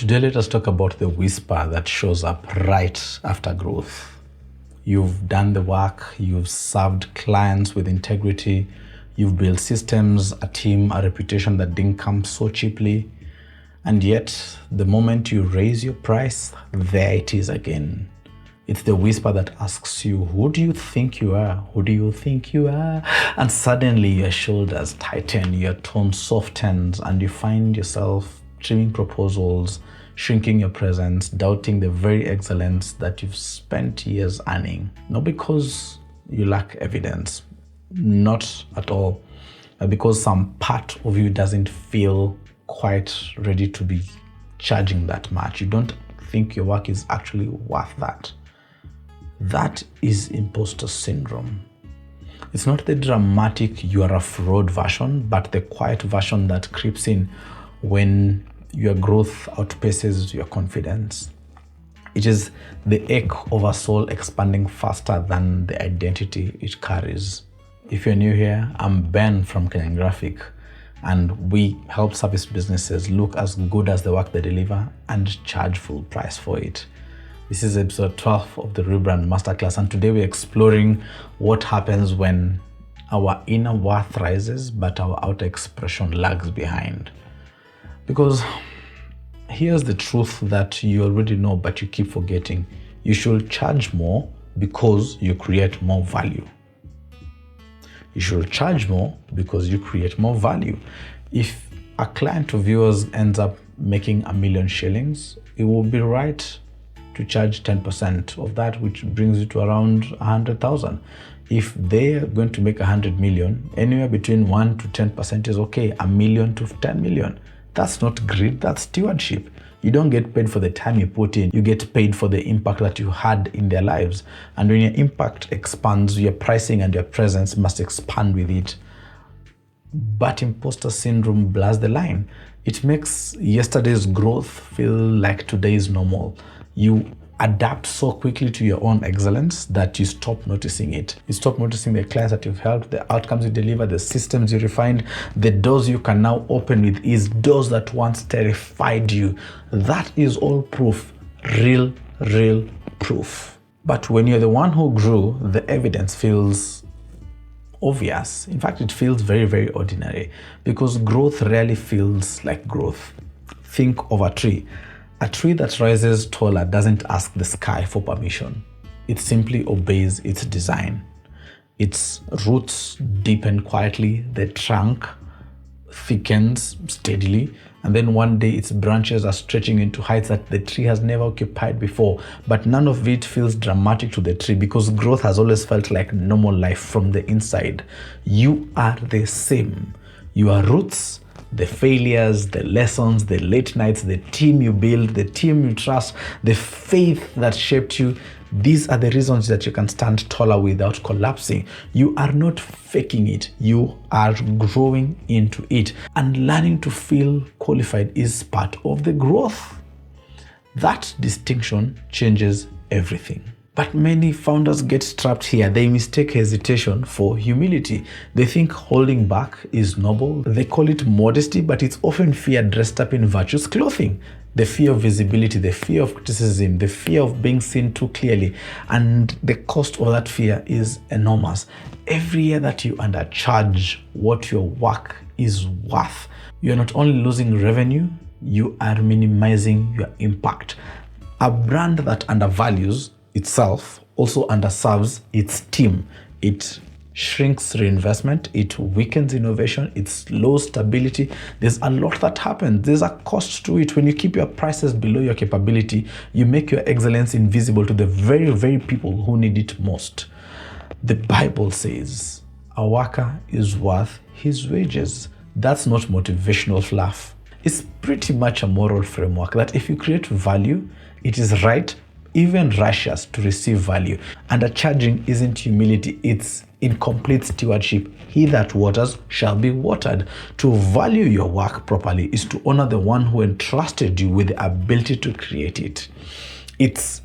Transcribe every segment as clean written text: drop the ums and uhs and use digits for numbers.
Today, let us talk about the whisper that shows up right after growth. You've done the work, you've served clients with integrity, you've built systems, a team, a reputation that didn't come so cheaply. And yet, the moment you raise your price, there it is again. It's the whisper that asks you, who do you think you are? Who do you think you are? And suddenly your shoulders tighten, your tone softens, and you find yourself trimming proposals, shrinking your presence, doubting the very excellence that you've spent years earning. Not because you lack evidence, not at all, but because some part of you doesn't feel quite ready to be charging that much. You don't think your work is actually worth that. That is imposter syndrome. It's not the dramatic you are a fraud version, but the quiet version that creeps in when your growth outpaces your confidence. It is the ache of a soul expanding faster than the identity it carries. If you're new here, I'm Ben from Kenyan Grafik, and we help service businesses look as good as the work they deliver and charge full price for it. This is episode 12 of the Rebrand Masterclass, and today we're exploring what happens when our inner worth rises but our outer expression lags behind. Because here's the truth that you already know but you keep forgetting. You should charge more because you create more value. You should charge more because you create more value. If a client of yours ends up making 1,000,000 shillings, it will be right to charge 10% of that, which brings you to around 100,000. If they are going to make 100 million, anywhere between 1 to 10% is okay. 1,000,000 to 10 million. That's not greed, that's stewardship. You don't get paid for the time you put in, you get paid for the impact that you had in their lives. And when your impact expands, your pricing and your presence must expand with it. But imposter syndrome blurs the line. It makes yesterday's growth feel like today's normal. You adapt so quickly to your own excellence that you stop noticing it. You stop noticing the clients that you've helped, the outcomes you deliver, the systems you refined, the doors you can now open with ease, doors that once terrified you. That is all proof, real proof. But when you're the one who grew, the evidence feels obvious. In fact, it feels very ordinary, because growth rarely feels like growth. Think of a tree. A tree that rises taller doesn't ask the sky for permission. It simply obeys its design. Its roots deepen quietly, the trunk thickens steadily, and then one day its branches are stretching into heights that the tree has never occupied before. But none of it feels dramatic to the tree, because growth has always felt like normal life from the inside. You are the same. Your roots, the failures, the lessons, the late nights, the team you build, the team you trust, the faith that shaped you, these are the reasons that you can stand taller without collapsing. You are not faking it, you are growing into it. And learning to feel qualified is part of the growth. That distinction changes everything. But many founders get trapped here. They mistake hesitation for humility. They think holding back is noble. They call it modesty, but it's often fear dressed up in virtuous clothing. The fear of visibility, the fear of criticism, the fear of being seen too clearly. And the cost of that fear is enormous. Every year that you undercharge what your work is worth, you're not only losing revenue, you are minimizing your impact. A brand that undervalues itself also underserves its team. It shrinks reinvestment, it weakens innovation, it slows stability. There's a lot that happens. There's a cost to it. When you keep your prices below your capability, you make your excellence invisible to the very people who need it most. The Bible says a worker is worth his wages. That's not motivational fluff. It's pretty much a moral framework that if you create value, it is right, even righteous, to receive value. Undercharging isn't humility, it's incomplete stewardship. He that waters shall be watered. To value your work properly is to honor the one who entrusted you with the ability to create it. It's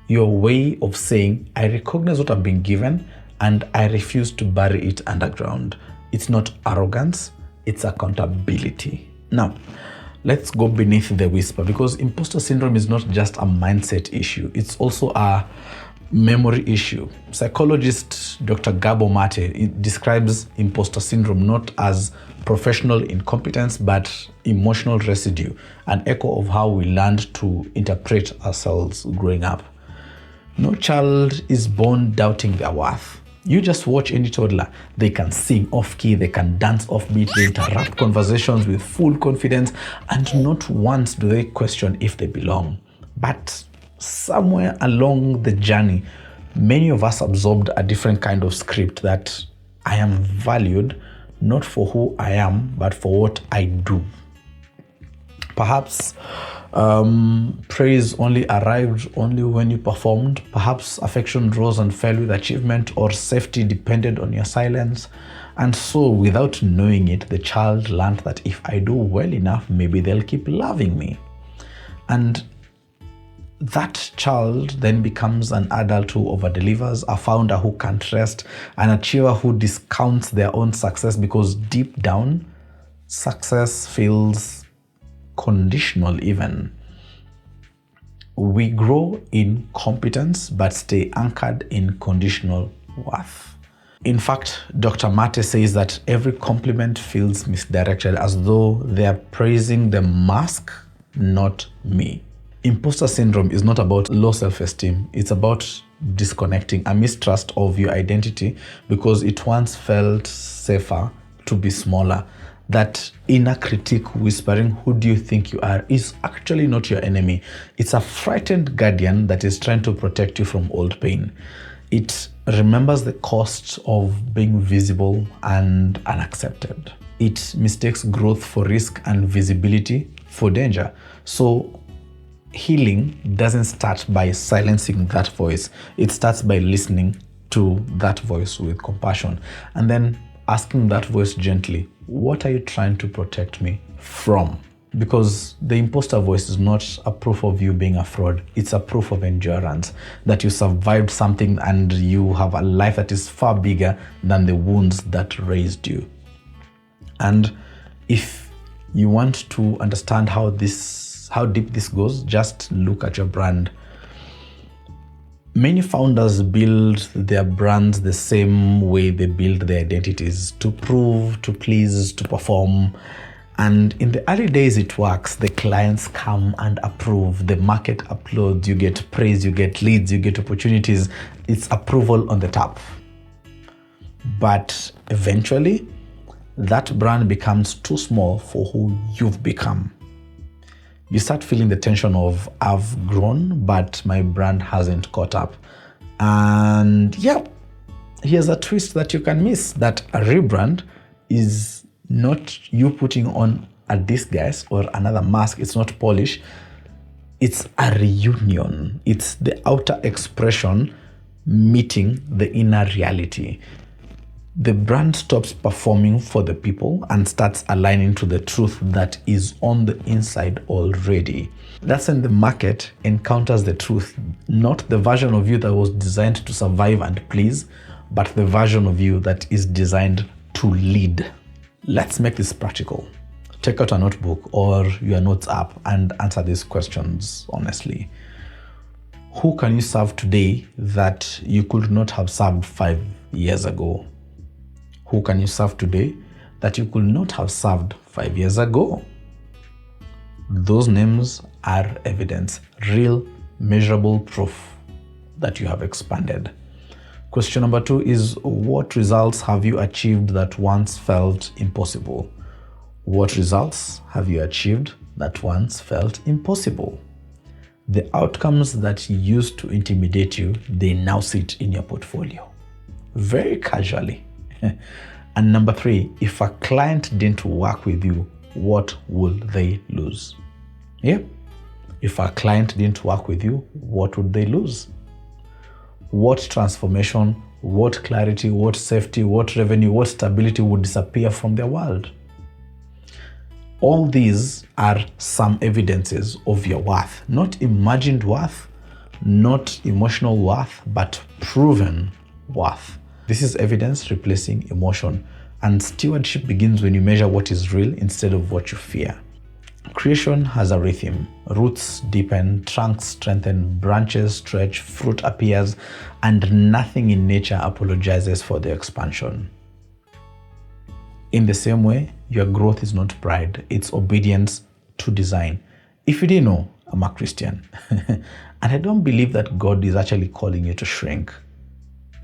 your way of saying, I recognize what I've been given and I refuse to bury it underground. It's not arrogance, it's accountability. Now, Let's go beneath the whisper, because imposter syndrome is not just a mindset issue, it's also a memory issue. Psychologist Dr. Gabo Mate describes imposter syndrome not as professional incompetence, but emotional residue, an echo of how we learned to interpret ourselves growing up. No child is born doubting their worth. You just watch any toddler. They can sing off-key, they can dance off-beat, they interrupt conversations with full confidence, and not once do they question if they belong. But somewhere along the journey, many of us absorbed a different kind of script that I am valued not for who I am, but for what I do. Perhaps praise only arrived only when you performed. Perhaps affection rose and fell with achievement, or safety depended on your silence. And so, without knowing it, the child learned that if I do well enough, maybe they'll keep loving me. And that child then becomes an adult who overdelivers, a founder who can't rest, an achiever who discounts their own success, because deep down, success feels conditional even. We grow in competence but stay anchored in conditional worth. In fact, Dr. Mate says that every compliment feels misdirected, as though they are praising the mask, not me. Imposter syndrome is not about low self-esteem. It's about disconnecting, a mistrust of your identity because it once felt safer to be smaller. That inner critic whispering, "Who do you think you are?" is actually not your enemy. It's a frightened guardian that is trying to protect you from old pain. It remembers the cost of being visible and unaccepted. It mistakes growth for risk and visibility for danger. So healing doesn't start by silencing that voice. It starts by listening to that voice with compassion and then asking that voice gently, what are you trying to protect me from? Because the imposter voice is not a proof of you being a fraud. It's a proof of endurance, that you survived something and you have a life that is far bigger than the wounds that raised you. And if you want to understand how deep this goes, just look at your brand. Many founders build their brands the same way they build their identities: to prove, to please, to perform. And in the early days, it works. The clients come and approve. The market applauds. You get praise, you get leads, you get opportunities. It's approval on the top. But eventually, that brand becomes too small for who you've become. You start feeling the tension of, I've grown, but my brand hasn't caught up. And yeah, here's a twist that you can miss, that a rebrand is not you putting on a disguise or another mask. It's not polish. It's a reunion. It's the outer expression meeting the inner reality. The brand stops performing for the people and starts aligning to the truth that is on the inside already. That's when the market encounters the truth, not the version of you that was designed to survive and please, but the version of you that is designed to lead. Let's make this practical. Take out a notebook or your notes app and answer these questions honestly. Who can you serve today that you could not have served 5 years ago? Who can you serve today that you could not have served 5 years ago? Those names are evidence, real, measurable proof that you have expanded. Question number 2 is, what results have you achieved that once felt impossible? What results have you achieved that once felt impossible? The outcomes that used to intimidate you, they now sit in your portfolio very casually. And number 3, if a client didn't work with you, what would they lose? Yeah. If a client didn't work with you, what would they lose? What transformation, what clarity, what safety, what revenue, what stability would disappear from their world? All these are some evidences of your worth, not imagined worth, not emotional worth, but proven worth. This is evidence replacing emotion. And stewardship begins when you measure what is real instead of what you fear. Creation has a rhythm. Roots deepen, trunks strengthen, branches stretch, fruit appears, and nothing in nature apologizes for the expansion. In the same way, your growth is not pride, it's obedience to design. If you didn't know, I'm a Christian. And I don't believe that God is actually calling you to shrink.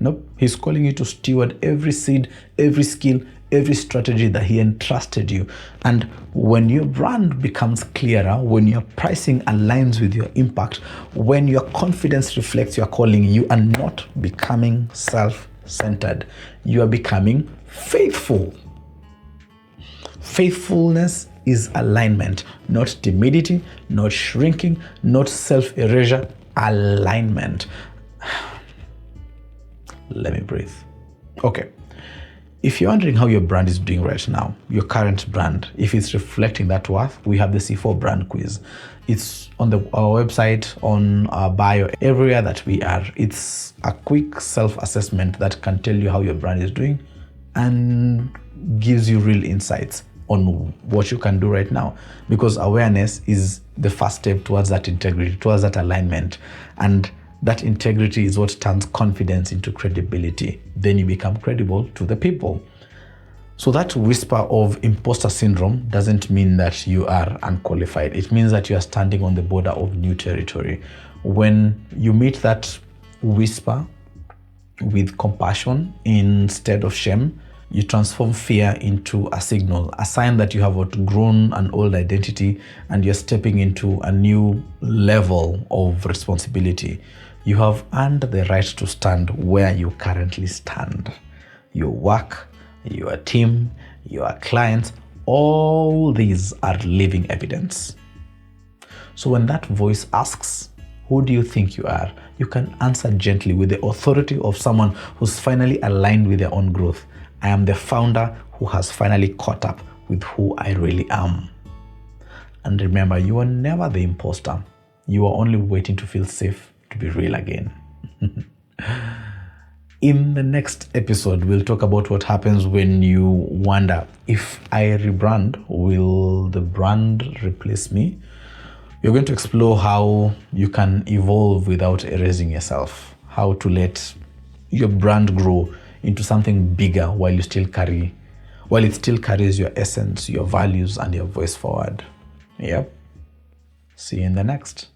Nope, He's calling you to steward every seed, every skill, every strategy that He entrusted you. And when your brand becomes clearer, when your pricing aligns with your impact, when your confidence reflects your calling, you are not becoming self-centered. You are becoming faithful. Faithfulness is alignment, not timidity, not shrinking, not self-erasure, alignment. Let me breathe. Okay. If you're wondering how your brand is doing right now, your current brand, if it's reflecting that worth, we have the C4 brand quiz. It's on our website, on our bio, everywhere that we are. It's a quick self-assessment that can tell you how your brand is doing and gives you real insights on what you can do right now. Because awareness is the first step towards that integrity, towards that alignment. And that integrity is what turns confidence into credibility. Then you become credible to the people. So that whisper of imposter syndrome doesn't mean that you are unqualified. It means that you are standing on the border of new territory. When you meet that whisper with compassion instead of shame, you transform fear into a signal, a sign that you have outgrown an old identity and you're stepping into a new level of responsibility. You have earned the right to stand where you currently stand. Your work, your team, your clients, all these are living evidence. So when that voice asks, who do you think you are? You can answer gently with the authority of someone who's finally aligned with their own growth. I am the founder who has finally caught up with who I really am. And remember, you are never the imposter. You are only waiting to feel safe to be real again. In the next episode, we'll talk about what happens when you wonder, if I rebrand, will the brand replace me? We're going to explore how you can evolve without erasing yourself, how to let your brand grow into something bigger while it still carries your essence, your values, and your voice forward. Yep. See you in the next.